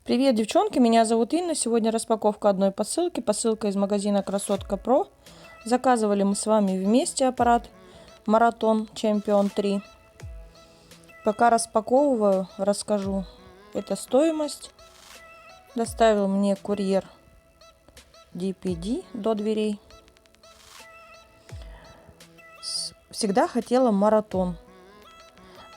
Привет, девчонки, меня зовут Инна. Сегодня распаковка одной посылки. Посылка из магазина Красотка Про. Заказывали мы с вами вместе аппарат Marathon Champion 3. Пока распаковываю, расскажу. Это стоимость. Доставил мне курьер DPD до дверей. Всегда хотела маратон.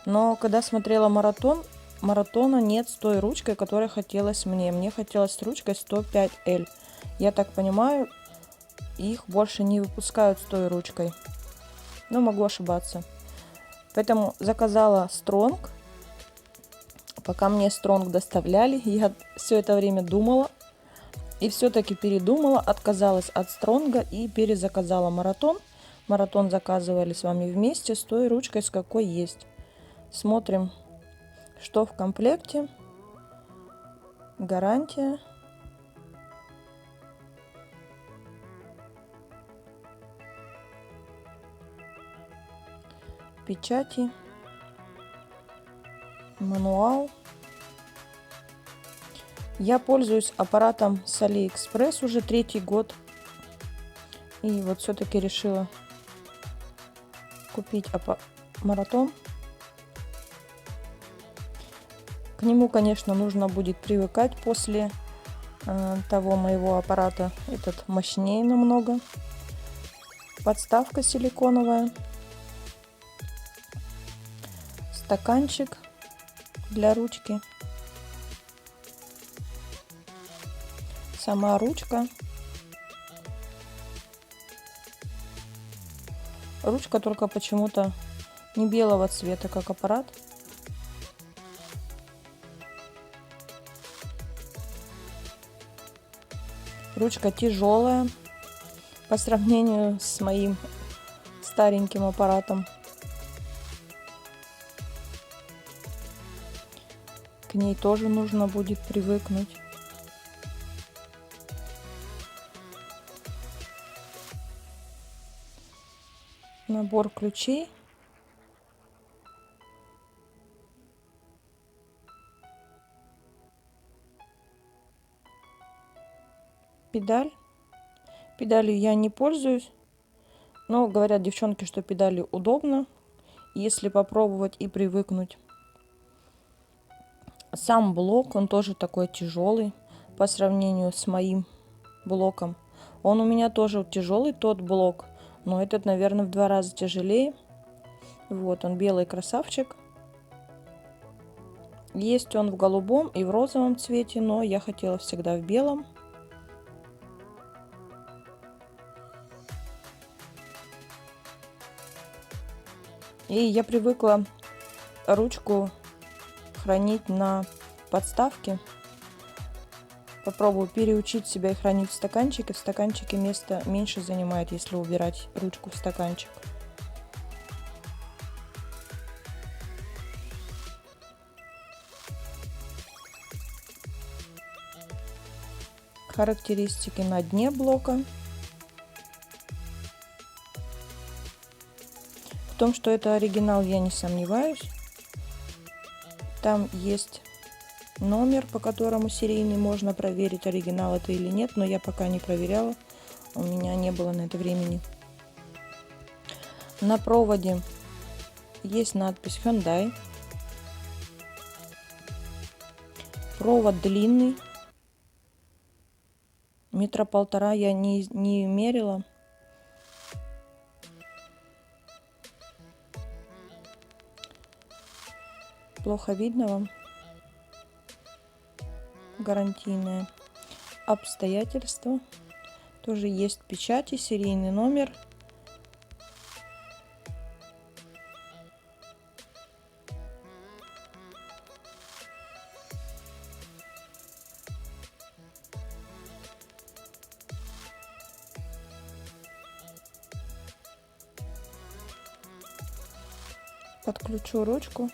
Но когда смотрела маратона нет с той ручкой, которая хотелось мне. Мне хотелось с ручкой 105L. Я так понимаю, их больше не выпускают с той ручкой. Но могу ошибаться. Поэтому заказала Стронг. Пока мне Стронг доставляли, я все это время думала. И все-таки передумала, отказалась от Стронга и перезаказала маратон. Маратон заказывали с вами вместе с той ручкой, с какой есть. Смотрим, что в комплекте. Гарантия. Печати. Мануал. Я пользуюсь аппаратом с AliExpress уже 3-й год. И вот все-таки решила купить маратон. К нему, конечно, нужно будет привыкать после того моего аппарата. Этот мощнее намного. Подставка силиконовая. Стаканчик для ручки. Сама ручка. Ручка только почему-то не белого цвета, как аппарат. Ручка тяжелая по сравнению с моим стареньким аппаратом. К ней тоже нужно будет привыкнуть. Набор ключей. Педаль. Педалью я не пользуюсь, но говорят девчонки, что педали удобно, если попробовать и привыкнуть. Сам блок, он тоже такой тяжелый по сравнению с моим блоком. Он у меня тоже тяжелый, тот блок, но этот, наверное, в 2 раза тяжелее. Вот он, белый красавчик. Есть он в голубом и в розовом цвете, но я хотела всегда в белом. И я привыкла ручку хранить на подставке. Попробую переучить себя и хранить в стаканчике. В стаканчике место меньше занимает, если убирать ручку в стаканчик. Характеристики на дне блока. В том, что это оригинал, я не сомневаюсь. Там есть номер, по которому серийный можно проверить, оригинал это или нет, но я пока не проверяла. У меня не было на это времени. На проводе есть надпись Hyundai. Провод длинный. 1,5 метра я не мерила. Плохо видно вам. Гарантийное. Обстоятельства. Тоже есть печати, серийный номер. Подключу ручку.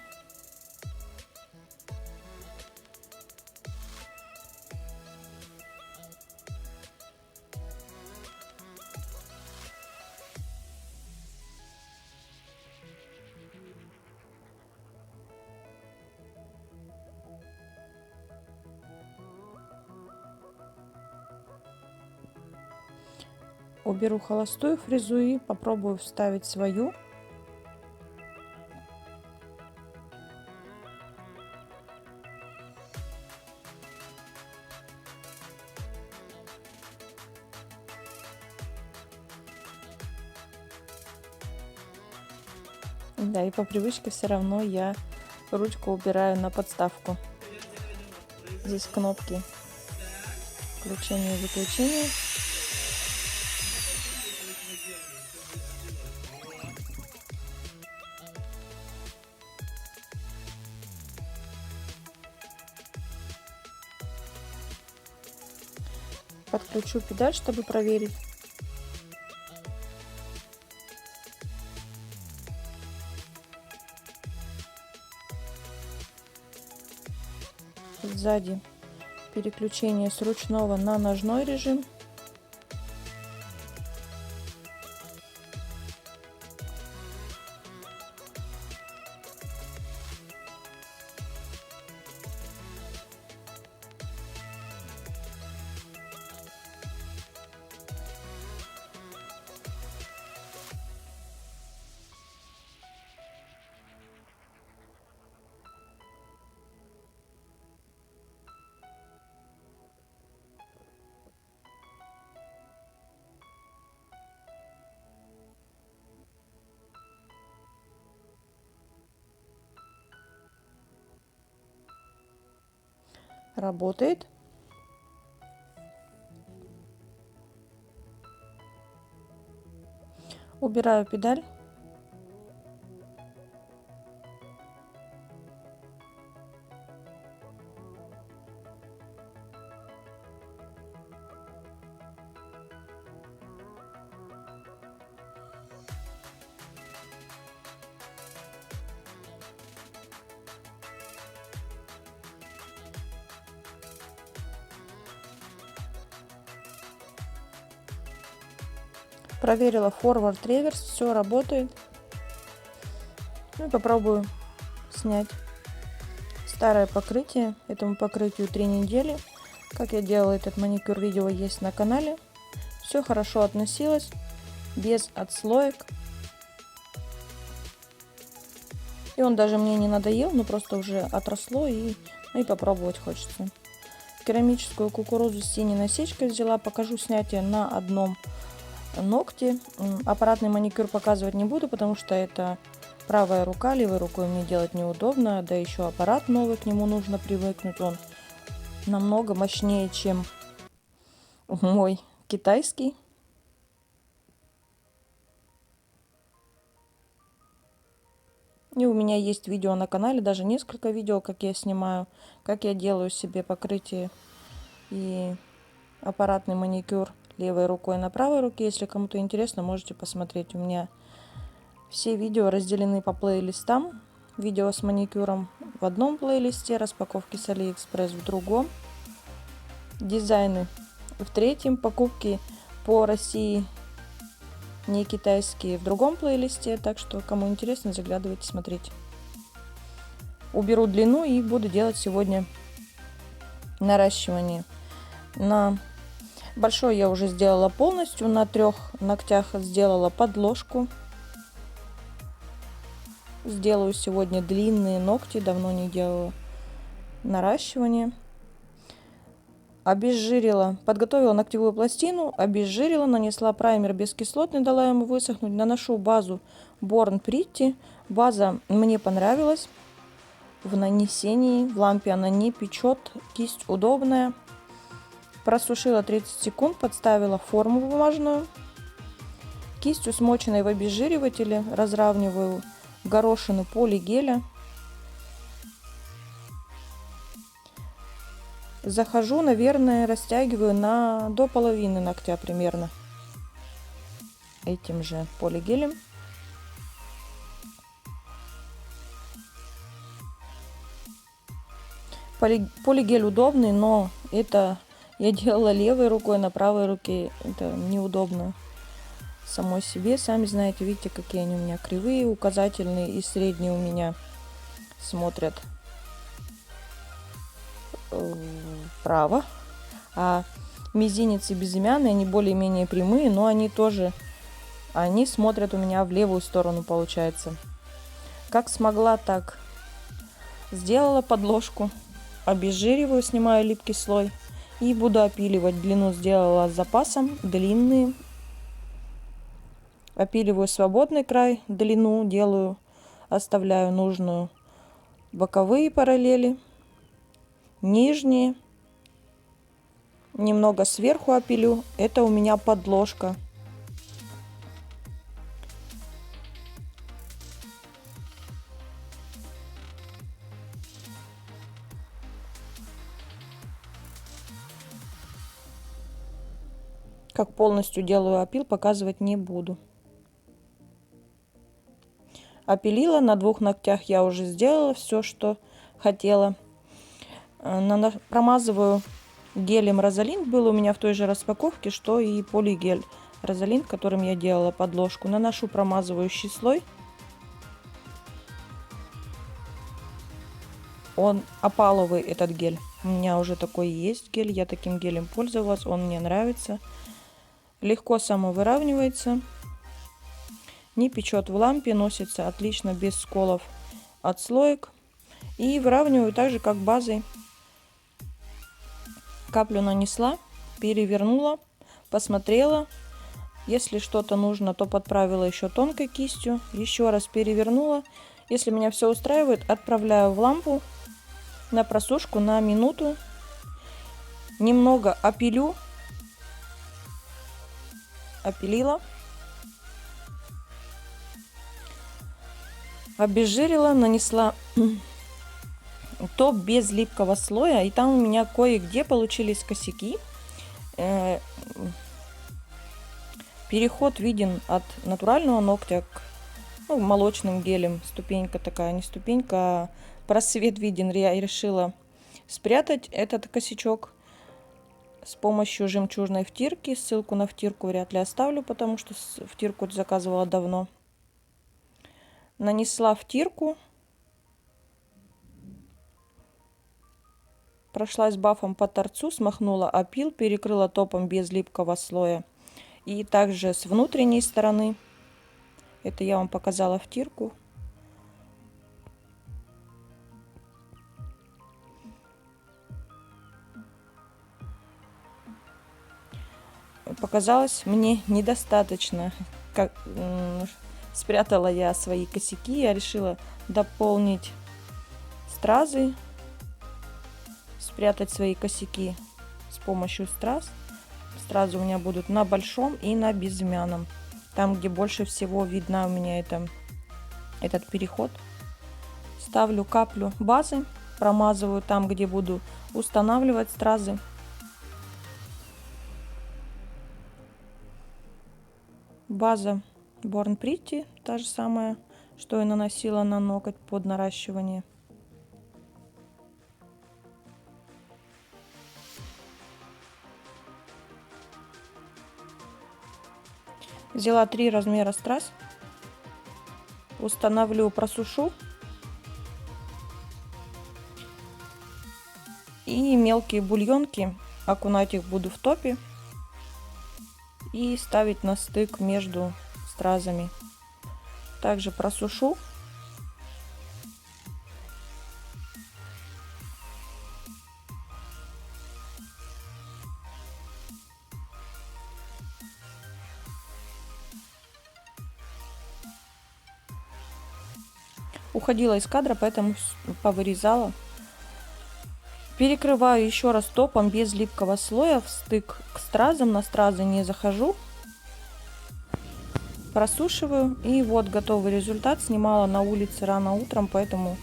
Уберу холостую фрезу и попробую вставить свою. Да, и по привычке все равно я ручку убираю на подставку. Здесь кнопки включения и выключения. Подключу педаль, чтобы проверить. Сзади переключение с ручного на ножной режим. Работает. Убираю педаль. Проверила форвард, реверс, все работает. Ну и попробую снять старое покрытие. Этому покрытию 3 недели. Как я делала этот маникюр, видео есть на канале. Все хорошо относилось, без отслоек. И он даже мне не надоел, но просто уже отросло и попробовать хочется. Керамическую кукурузу с синей насечкой взяла. Покажу снятие на одном ногти. Аппаратный маникюр показывать не буду, потому что это правая рука, левой рукой мне делать неудобно, да еще аппарат новый, к нему нужно привыкнуть, он намного мощнее, чем мой китайский. И у меня есть видео на канале, даже несколько видео, как я снимаю, как я делаю себе покрытие и аппаратный маникюр левой рукой на правой руке. Если кому-то интересно, можете посмотреть. У меня все видео разделены по плейлистам. Видео с маникюром в одном плейлисте, распаковки с Алиэкспресс в другом, дизайны в третьем, покупки по России не китайские в другом плейлисте. Так что, кому интересно, заглядывайте, смотрите. Уберу длину и буду делать сегодня наращивание. На большой я уже сделала полностью, на 3 ногтях сделала подложку. Сделаю сегодня длинные ногти, давно не делала наращивание. Обезжирила, подготовила ногтевую пластину, обезжирила, нанесла праймер бескислотный, дала ему высохнуть. Наношу базу Born Pretty. База мне понравилась в нанесении, в лампе она не печет, кисть удобная. Просушила 30 секунд, подставила форму бумажную. Кистью, смоченной в обезжиривателе, разравниваю горошины полигеля. Захожу, наверное, растягиваю до половины ногтя примерно этим же полигелем. Полигель удобный, но это я делала левой рукой, на правой руке это неудобно самой себе. Сами знаете, видите, какие они у меня кривые, указательные и средние у меня смотрят вправо, а мизинец и безымянный, они более-менее прямые, но они тоже, они смотрят у меня в левую сторону, получается. Как смогла, так сделала подложку. Обезжириваю, снимаю липкий слой и буду опиливать. Длину сделала с запасом, длинные. Опиливаю свободный край, длину делаю, оставляю нужную. Боковые параллели, нижние. Немного сверху опилю. Это у меня подложка. Как полностью делаю опил, показывать не буду. Опилила, на 2 ногтях я уже сделала все, что хотела. Промазываю гелем Розалин. Был у меня в той же распаковке, что и полигель Розалин, которым я делала подложку. Наношу промазывающий слой. Он опаловый, этот гель. У меня уже такой есть гель. Я таким гелем пользовалась. Он мне нравится. Легко самовыравнивается. Не печет в лампе. Носится отлично, без сколов от слоек. И выравниваю так же, как базой. Каплю нанесла, перевернула, посмотрела. Если что-то нужно, то подправила еще тонкой кистью. Еще раз перевернула. Если меня все устраивает, отправляю в лампу на просушку на минуту. Немного опилю. Опилила. Обезжирила, нанесла топ без липкого слоя. И там у меня кое-где получились косяки. Переход виден от натурального ногтя к молочным гелем. Ступенька такая, не ступенька, а просвет виден. Я решила спрятать этот косячок с помощью жемчужной втирки. Ссылку на втирку вряд ли оставлю, потому что втирку заказывала давно. Нанесла втирку. Прошлась бафом по торцу, смахнула опил, перекрыла топом без липкого слоя. И также с внутренней стороны. Это я вам показала втирку. Показалось мне недостаточно. Спрятала я свои косяки. Я решила дополнить стразы. Спрятать свои косяки с помощью страз. Стразы у меня будут на большом и на безымянном. Там, где больше всего видно у меня этот переход. Ставлю каплю базы. Промазываю там, где буду устанавливать стразы. База Born Pretty, та же самая, что и наносила на ноготь под наращивание. Взяла 3 размера страз. Установлю, просушу. И мелкие бульонки, окунать их буду в топе. И ставить на стык между стразами. Также просушу. Уходила из кадра, поэтому повырезала. Перекрываю еще раз топом без липкого слоя в стык к стразам. На стразы не захожу. Просушиваю. И вот готовый результат. Снимала на улице рано утром, поэтому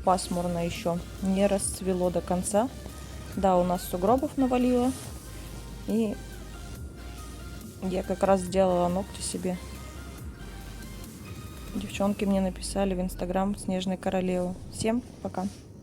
пасмурно еще. Не расцвело до конца. Да, у нас сугробов навалило. И я как раз сделала ногти себе. Девчонки мне написали в Инстаграм Снежной Королевы. Всем пока!